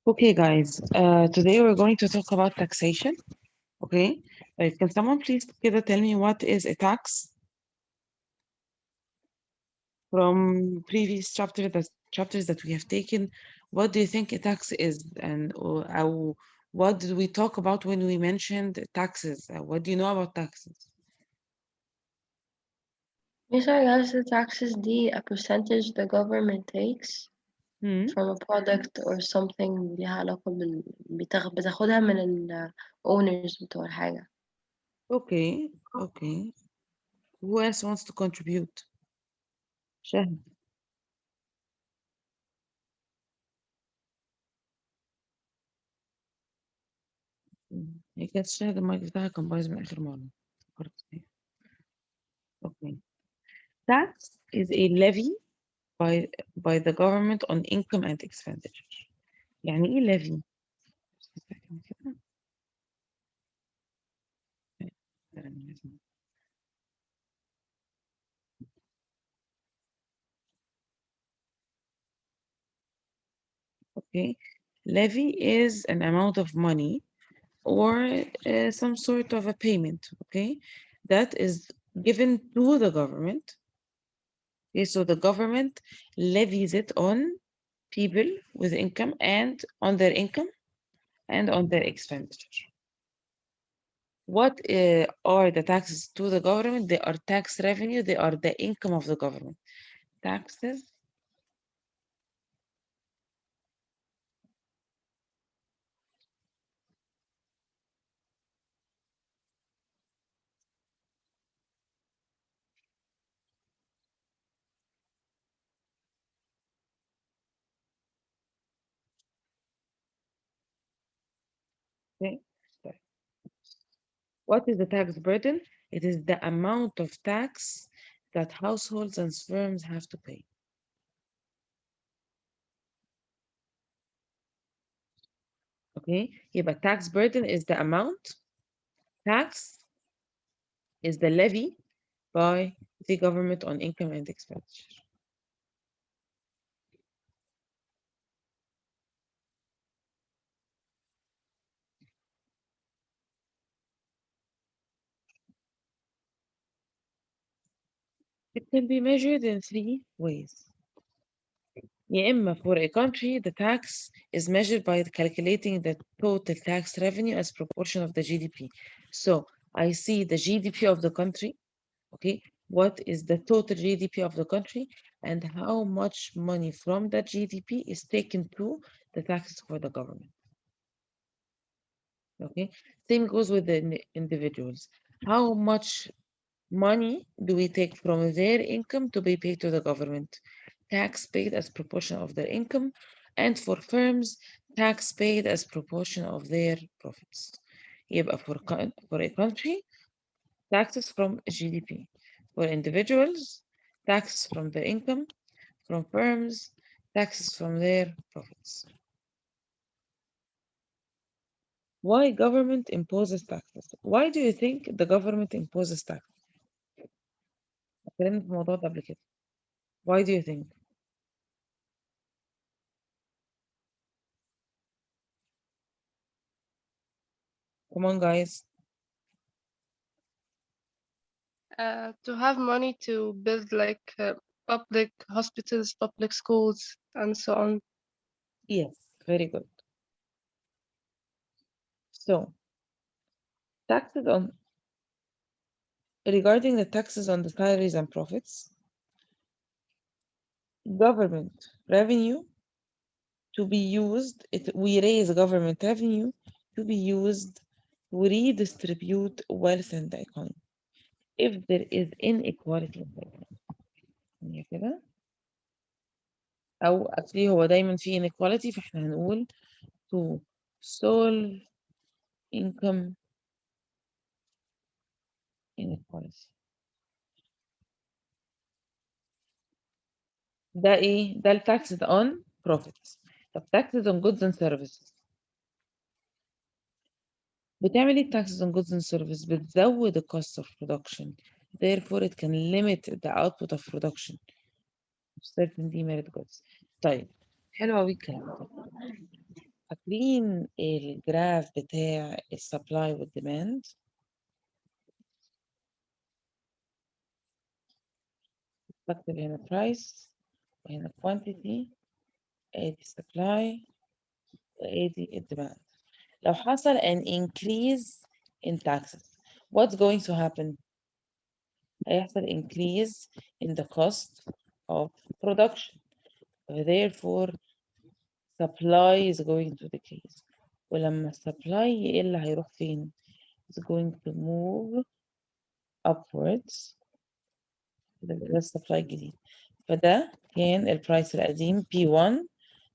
Okay, guys, today we're going to talk about taxation. Okay, can someone please tell me what is a tax from previous chapters that we have taken? What do you think a tax is, and what did we talk about when we mentioned taxes? What do you know about taxes? These are guys the taxes a percentage the government takes Hmm. from a product or something ليها علاقة بتاخدها من ال owners بتوع الحاجة. Okay, okay. Who else wants to contribute? Shahd. هي كانت شاهد المايك بتاعها كان بايظ من آخر مرة. فكرت فيها. Okay. Tax is a levy by by the government on income and expenditure. يعني ايه levy؟ Okay. Levy is an amount of money or some sort of a payment, okay, that is given to the government. Okay, so the government levies it on people with income and on their income and on their expenditure. What are the taxes to the government? They are tax revenue. They are the income of the government. Taxes okay. What is the tax burden? It is the amount of tax that households and firms have to pay. Okay, but tax burden is the amount. Tax is the levy by the government on income and expenditure. It can be measured in three ways. يا إما for a country, the tax is measured by calculating the total tax revenue as proportion of the GDP. So I see the GDP of the country, okay? What is the total GDP of the country and how much money from that GDP is taken to the taxes for the government, okay? Same goes with the individuals. How much money do we take from their income to be paid to the government? Tax paid as proportion of their income, and for firms, tax paid as proportion of their profits. يبقى for a country, taxes from GDP. For individuals, taxes from their income. From firms, taxes from their profits. Why government imposes taxes? Why do you think the government imposes taxes? اتكلمنا في الموضوع ده قبل كده. Why do you think? Come on, guys. To have money to build public hospitals, public schools, and so on. Yes, very good. So, taxes on regarding the taxes on the salaries and profits, government revenue to be used, we raise government revenue to be used to redistribute wealth in the economy if there is inequality in the economy. يعني كده أو actually هو دايما في inequality فاحنا هنقول to solve income inequality. ده ايه؟ ده taxes on profits. طب taxes on goods and services بتعمل ايه taxes on goods and services؟ بتزود the cost of production, therefore it can limit the output of production of certain demerit goods. طيب حلو قوي الكلام ده. فاكرين الجراف بتاع السبلاي والديماند؟ بكتب هنا price وهنا quantity، ادي supply وادي الديماند. لو حصل an increase in taxes, what's going to happen؟ هيحصل increase in the cost of production. Therefore, supply is going to decrease. ولما supply يقل هيروح فين؟ It's going to move upwards. ده supply الجديد. فده كان البرايس القديم P1،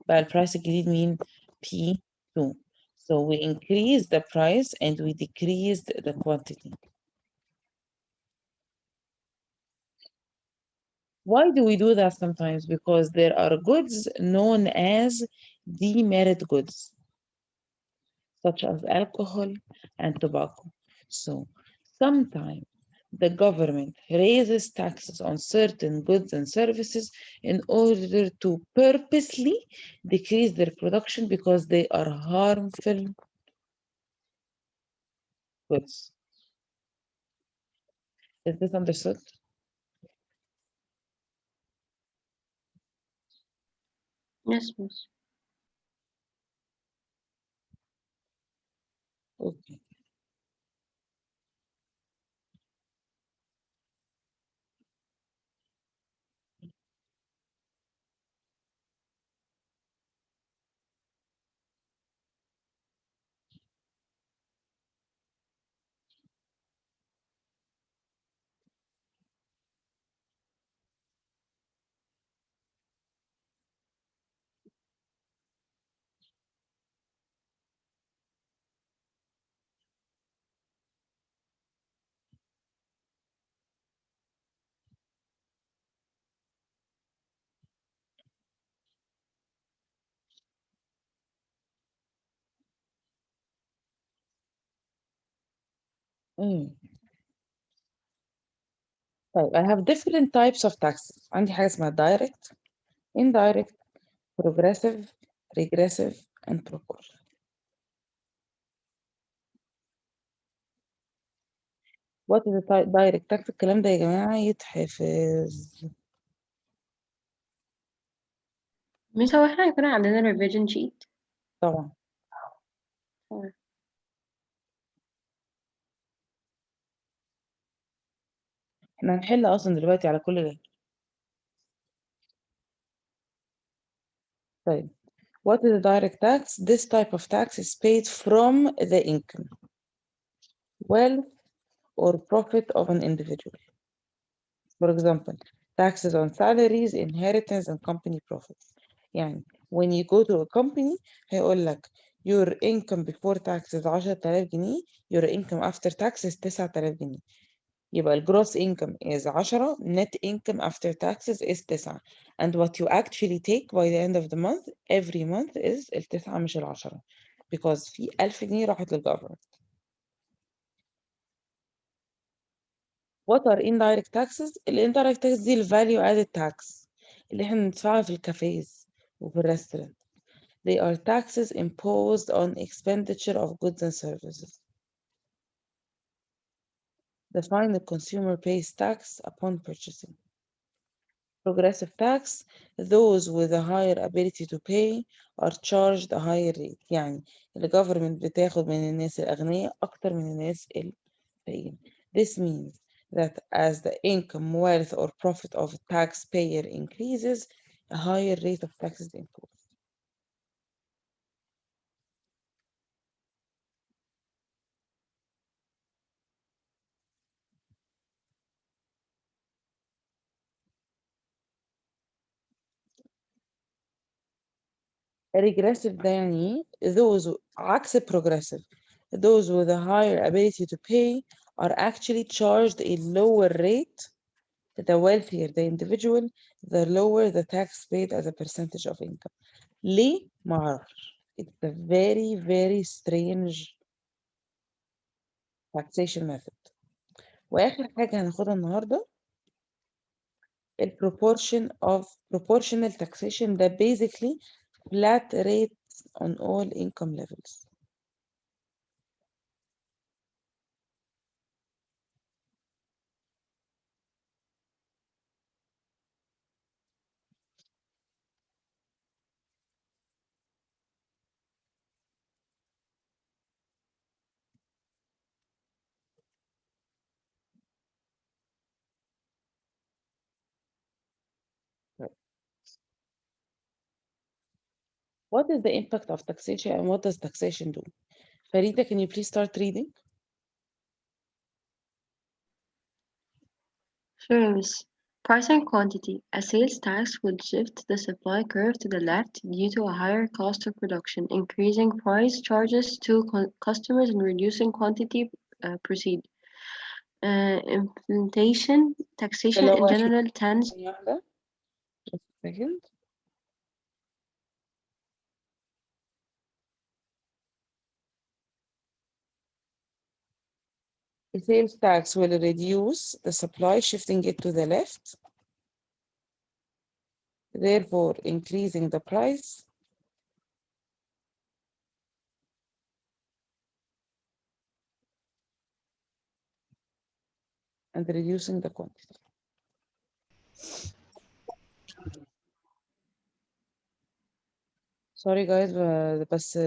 بقى البرايس الجديد مين؟ P2. So we increase the price and we decreased the quantity. Why do we do that sometimes? Because there are goods known as demerit goods, such as alcohol and tobacco. So sometimes the government raises taxes on certain goods and services in order to purposely decrease their production because they are harmful goods. Is this understood? Yes, miss. Okay. Mm. طيب I have different types of taxes. عندي حاجة اسمها direct, indirect, progressive, regressive, and proportional. What is the direct tax؟ الكلام ده يا جماعة يتحفظ. مش هو احنا هيكون عندنا revision sheet؟ طبعا تمام. احنا هنحل أصلا دلوقتي على كل ده. طيب what is the direct tax؟ This type of tax is paid from the income, wealth, or profit of an individual. For example, taxes on salaries, inheritance, and company profits. يعني when you go to a company هيقول لك your income before taxes 10,000 جنيه، your income after taxes 9,000 جنيه. يبقى ال gross income is 10، net income after taxes is 9. And what you actually take by the end of the month every month is ال 9 مش ال 10 because في 1000 جنيه راحت للجفرمنت. What are indirect taxes؟ ال indirect taxes دي ال value added tax اللي احنا بندفعها في الكافيز وفي الريستورانت. They are taxes imposed on expenditure of goods and services. Define the consumer pays tax upon purchasing. Progressive tax, those with a higher ability to pay are charged a higher rate. يعني ال government بتاخد من الناس الأغنياء أكتر من الناس الفقيرين. This means that as the income, wealth, or profit of a taxpayer increases, a higher rate of tax is imposed. regressive ده يعني those عكس progressive. Those with a higher ability to pay are actually charged a lower rate. The wealthier the individual, the lower the tax paid as a percentage of income. ليه؟ ما اعرفش. It's a very very strange taxation method. واخر حاجة هناخدها النهاردة proportional taxation ده basically flat rate on all income levels. Right. What is the impact of taxation and what does taxation do? Farida, can you please start reading? Sure, miss. Price and quantity. A sales tax would shift the supply curve to the left due to a higher cost of production, increasing price charges to customers and reducing quantity proceed. Implementation, taxation اللي in هو general tends. ثانية واحدة. Just a second. The sales tax will reduce the supply, shifting it to the left, therefore increasing the price and reducing the quantity. Sorry guys, بس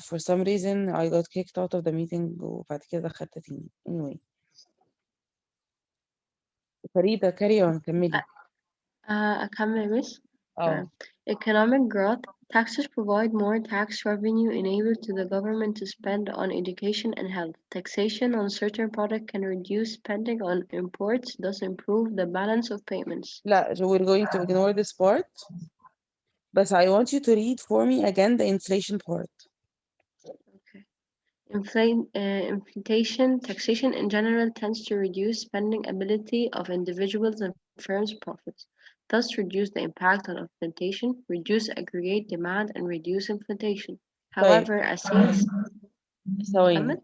for some reason I got kicked out of the meeting وبعد كده دخلت تاني. Anyway, فريدة carry on كملي. أكمل miss. اه Economic growth. Taxes provide more tax revenue enabled to the government to spend on education and health. Taxation on certain products can reduce spending on imports, thus improve the balance of payments. لا, we're going to ignore this part. But I want you to read for me again the inflation part. Okay. Inflation, taxation in general tends to reduce spending ability of individuals and firms' profits, thus reduce the impact on inflation, reduce aggregate demand, and reduce inflation. طيب However, a sales ثواني.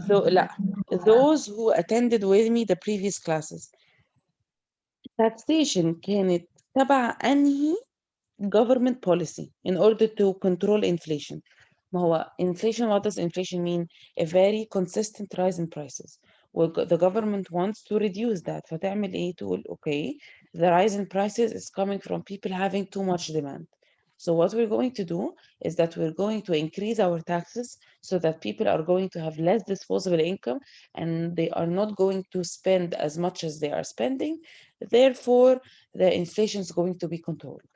لا, those who attended with me the previous classes. Taxation كانت تبع أنهي government policy in order to control inflation. ما هو inflation, what does inflation mean? A very consistent rise in prices. The government wants to reduce that. فتعمل ايه؟ تقول okay, the rise in prices is coming from people having too much demand. So what we're going to do is that we're going to increase our taxes so that people are going to have less disposable income and they are not going to spend as much as they are spending. Therefore, the inflation is going to be controlled.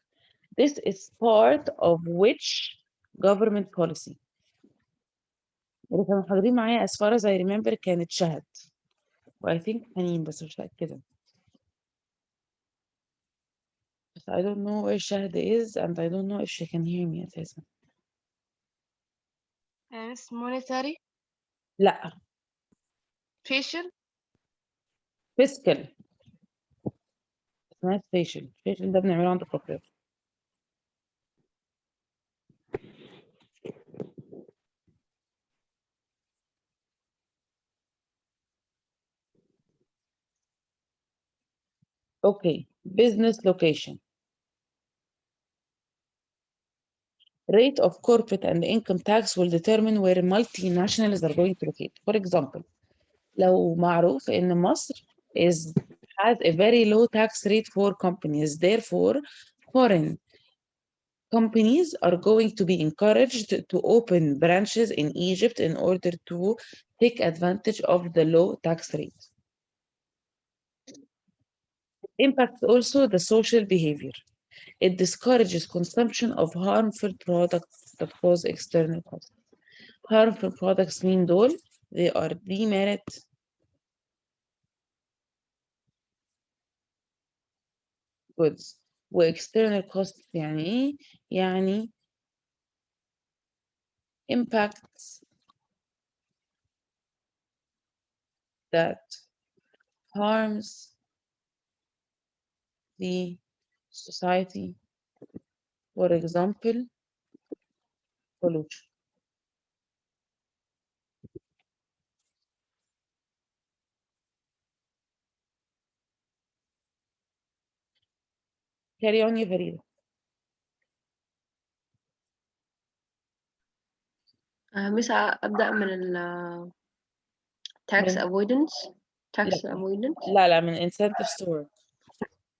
This is part of which government policy. اللي كانوا حاضرين معايا as far as I remember كانت شهد. و I think حنين بس مش متأكدة. But I don't know where شهد is and I don't know if she can hear me أساسا. Yes, monetary, لا, facial. fiscal. اسمها facial. facial ده بنعمله عند الدكتور. Okay, business location. Rate of corporate and income tax will determine where multinationals are going to locate. For example, لو معروف إن مصر has a very low tax rate for companies, therefore foreign companies are going to be encouraged to open branches in Egypt in order to take advantage of the low tax rate. It impacts also the social behavior. It discourages consumption of harmful products that cause external costs. Harmful products mean دول they are demerit goods. و external costs يعني ايه؟ يعني impacts that harms the society. For example, pollution. Carry on يا فريدة. مش أبدأ من tax من avoidance. لا Tax avoidance. لا من incentives to work.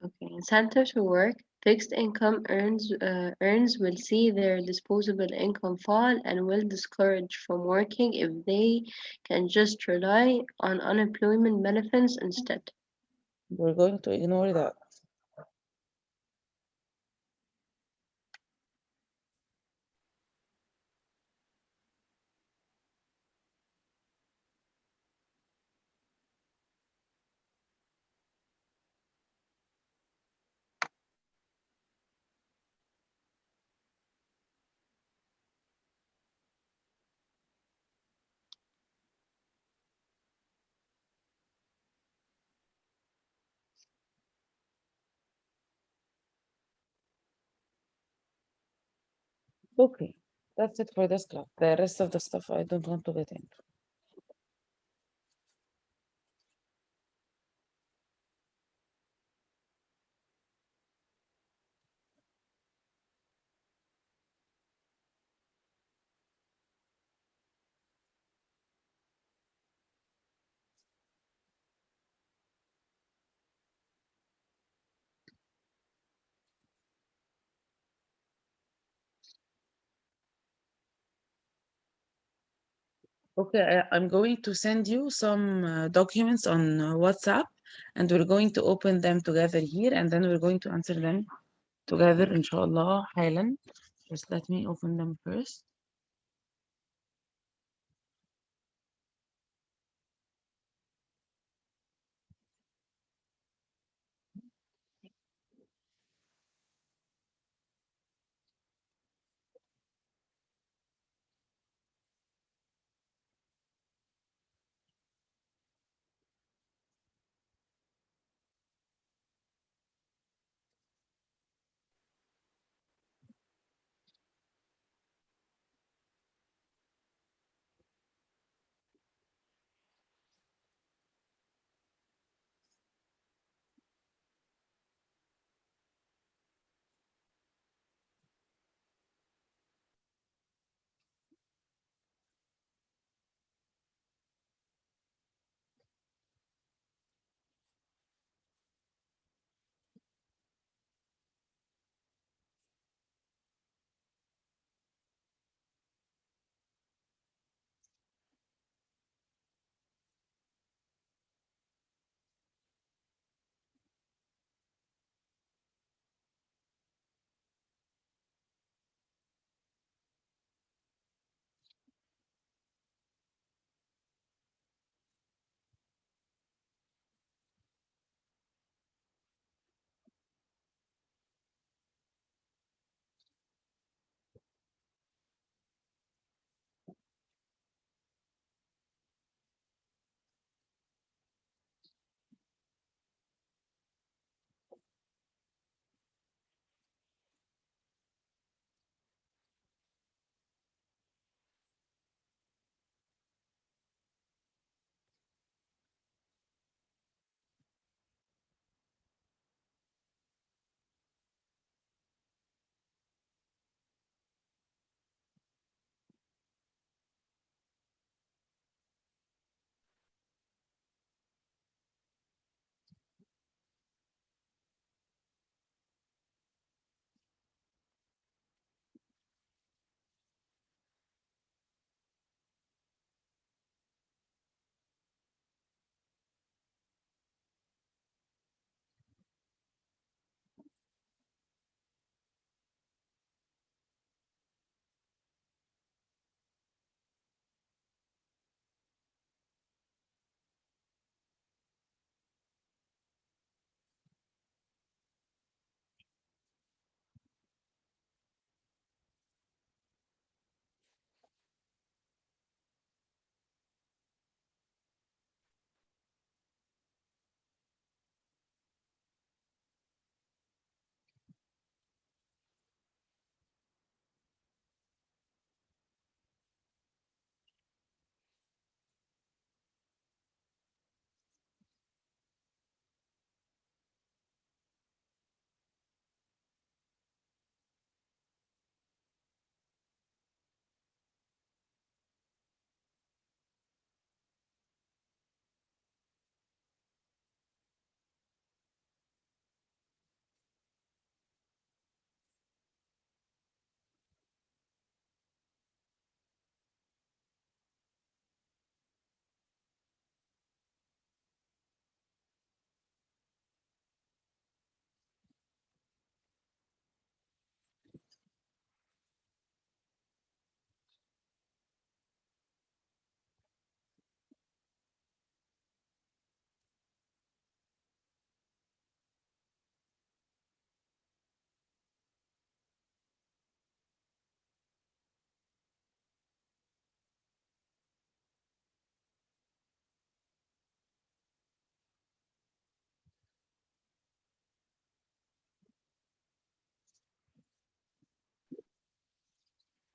Okay. Incentives to work. Fixed income earns will see their disposable income fall and will discourage from working if they can just rely on unemployment benefits instead. We're going to ignore that. Okay, that's it for this class. The rest of the stuff I don't want to get into. Okay, I'm going to send you some documents on WhatsApp, and we're going to open them together here, and then we're going to answer them together, inshallah, حالا. Just let me open them first.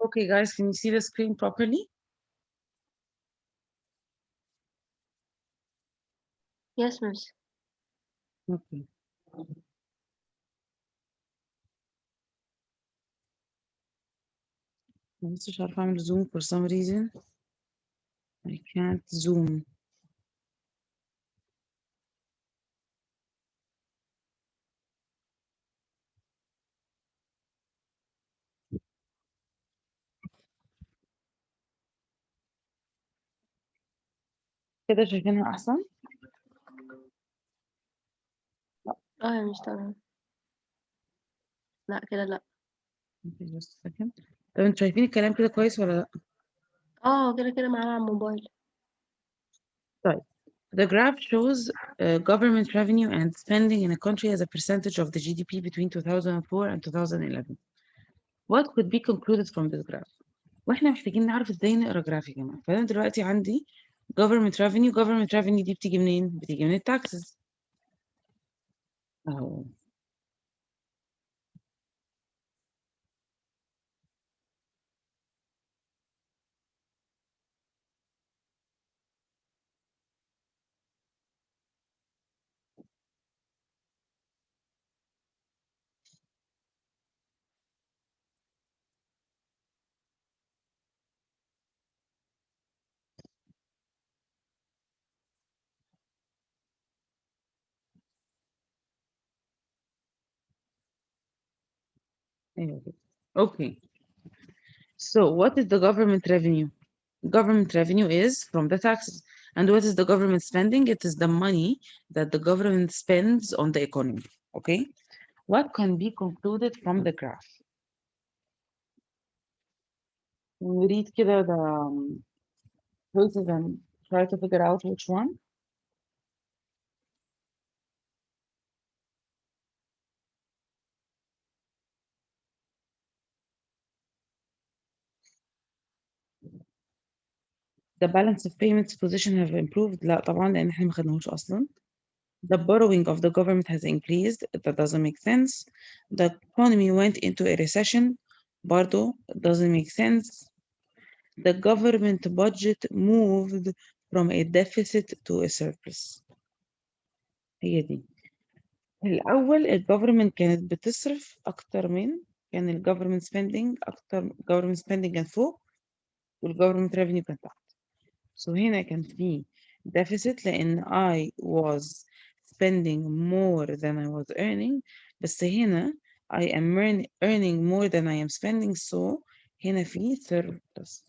Okay, guys, can you see the screen properly? Yes, miss. Okay. أنا بس مش عارفة أعمل zoom for some reason. I can't zoom. كده شايفينها أحسن؟ اه يا مس تمام. لا كده لا. Okay, just a second. طب انتوا شايفين الكلام كده كويس ولا لأ؟ اه كده كده معانا على الموبايل. طيب. The graph shows government revenue and spending in a country as a percentage of the GDP between 2004 and 2011. What could be concluded from this graph؟ واحنا محتاجين نعرف ازاي نقرا جراف يا جماعة. فأنا دلوقتي عندي government revenue دي بتيجي منين؟ بتيجي من التاكسز. اهو. ايوه كده. Okay. So what is the government revenue? Government revenue is from the taxes. And what is the government spending? It is the money that the government spends on the economy. Okay? What can be concluded from the graph? We read كده the choices and try to figure out which one. The balance of payments position have improved. لا طبعا لأن احنا ما خدناهوش أصلا. The borrowing of the government has increased. That doesn't make sense. The economy went into a recession. برضو doesn't make sense. The government budget moved from a deficit to a surplus. هي دي. الأول الجفرمنت كانت بتصرف أكتر من كان الجفرمنت spending أكتر government spending كان فوق والجفرمنت revenue كان تحت. So هنا كان في deficit لأن I was spending more than I was earning بس هنا I am earning more than I am spending so هنا في surplus.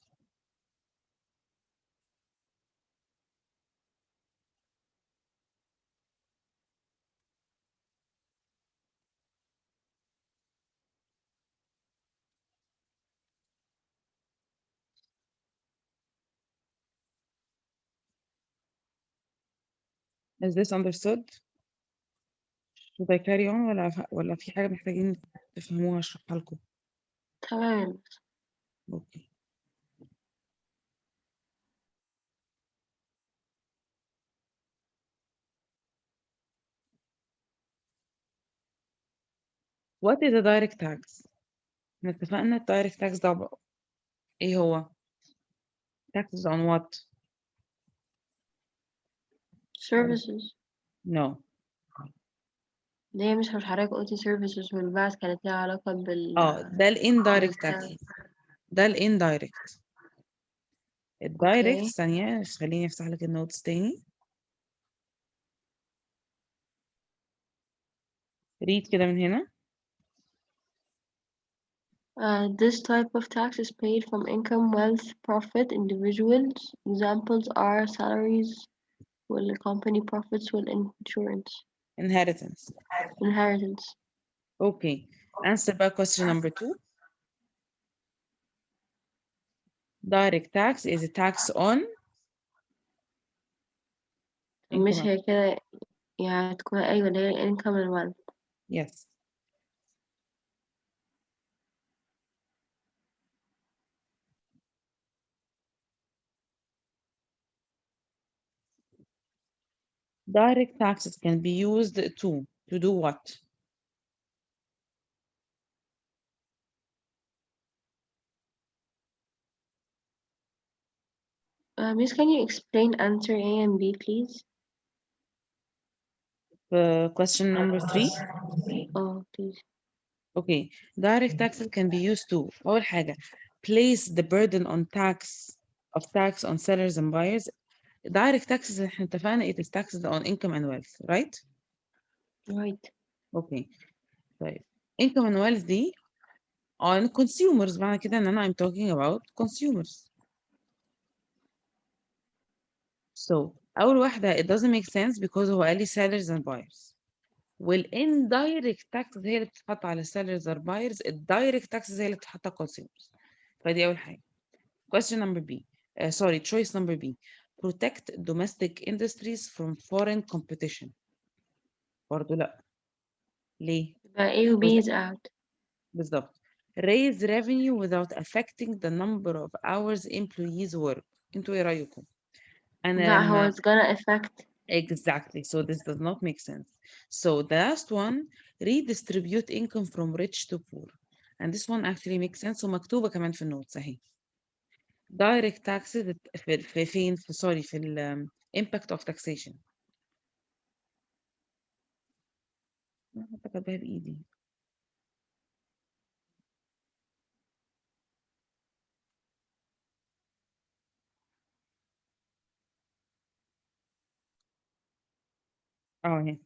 Is this understood? Should I carry on ولا في حاجة محتاجين تفهموها أشرحها لكم؟ تمام. Okay. What is a direct tax؟ احنا اتفقنا ال direct tax ده ايه هو؟ Taxes on what؟ services. No. ليه مش حضرتك قلتي services والبعث كانت ليها علاقة ده ال indirect بالتاx. tax. ده ال indirect. ال direct اوكي. ثانية خليني افتح لك النوتس تاني. read كده من هنا. This type of tax is paid from income, wealth, profit, individuals. Examples are salaries, will company profits, will insurance, Inheritance. inheritance. Okay. Answer بقى question number 2. Direct tax is a tax on income. مش هي كده يعني تكون أيوة اللي هي income and wealth. Yes. Direct taxes can be used to do what? Miss, can you explain answer A and B, please? Question number three. Oh, please. Okay, direct taxes can be used to أول حاجة place the burden on tax on sellers and buyers. Direct taxes احنا اتفقنا it is taxes on income and wealth, right? Right. Okay, طيب income and wealth دي on consumers معنى كده ان انا I'm talking about consumers. So أول واحدة it doesn't make sense because هو قال لي sellers and buyers. والindirect taxes هي اللي بتتحط على sellers or buyers. الدايركت taxes هي اللي بتتحط على consumers. فدي أول حاجة. Question number B. Sorry, choice number B. Protect domestic industries from foreign competition. برضه لا. ليه؟ يبقى A و B Because is out. بالظبط. Raise revenue without affecting the number of hours employees work. انتوا ايه رأيكم؟ أنا لا هو لما it's gonna affect. exactly. So this does not make sense. So the last one, redistribute income from rich to poor. And this one actually makes sense ومكتوبة كمان في النوتس اهي. Direct taxes في فين في sorry في ال impact of taxation. أنا حتى كاتباها بإيدي. اه اهي.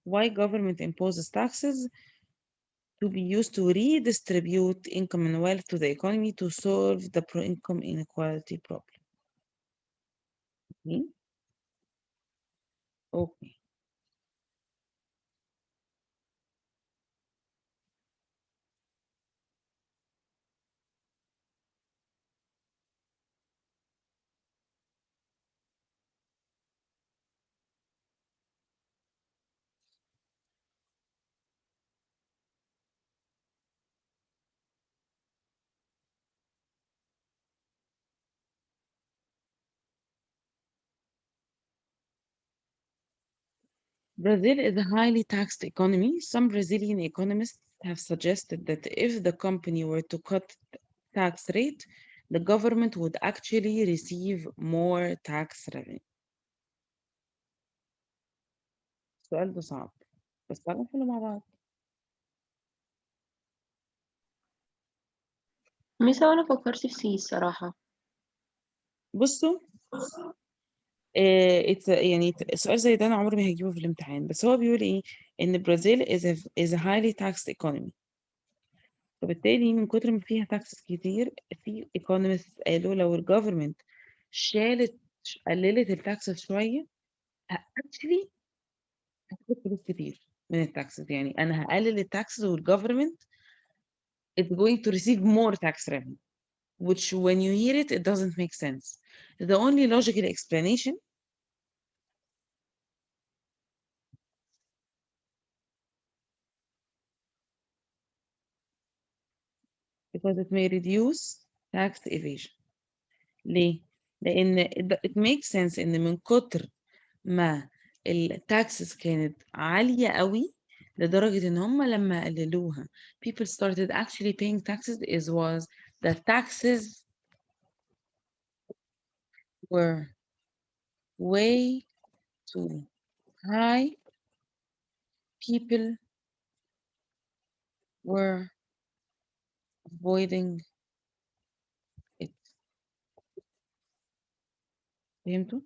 Why government imposes taxes to be used to redistribute income and wealth to the economy to solve the income inequality problem. Okay. Okay. Brazil is a highly taxed economy. Some Brazilian economists have suggested that if the company were to cut tax rate, the government would actually receive more tax revenue. السؤال ده صعب بس تعالوا نحله مع بعض. ميس أنا فكرت في C الصراحة. بصوا يعني السؤال زي ده انا عمري ما هجيبه في الامتحان بس هو بيقول ايه ان برازيل is a highly taxed economy فبالتالي من كتر ما فيها taxes كتير في economists قالوا لو الجفرمنت شالت قللت التاكسز شويه actually هتاخد فلوس كتير من التاكسز يعني انا هقلل التاكسز والجفرمنت is going to receive more tax revenue which when you hear it doesn't make sense. The only logical explanation because it may reduce tax evasion. ليه؟ لأن it makes sense إن من كتر ما التاكسز كانت عالية قوي لدرجة إن هم لما قللوها people started actually paying taxes is was the taxes were way too high. People were avoiding it. فهمتوا؟